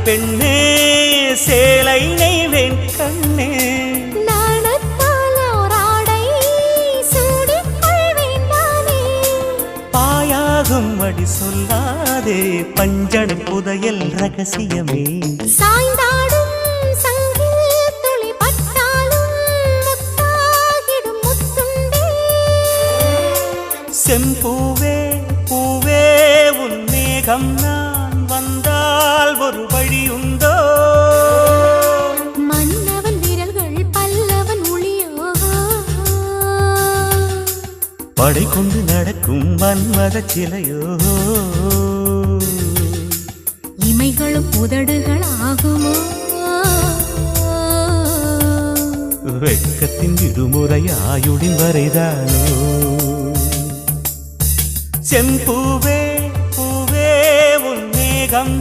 பெண்ணே சேலை நெய்வேன் கண்ணே பாயாகும் அடி சொல்லாதே பஞ்சணி புதையல் ரகசியமே சாய்ந்தாடும் சங்கில் துளி பட்டாலும் முத்தாகிடும் முத்துண்டே செம்பூவே பூவே உன் மேகம் நான் வந்தால் ஒரு வழியுண்டோ மன்னவன் விரல்கள் பல்லவன் ஒளியோ படை கொண்டு நடக்கும் மன்மத சிலையோ இமைகளும் உதடுகள் ஆகுமோ வெட்கத்தின் விடுமுறை ஆயுடின் வரைதானோ செம்பூவே பூவே உன் மேகம்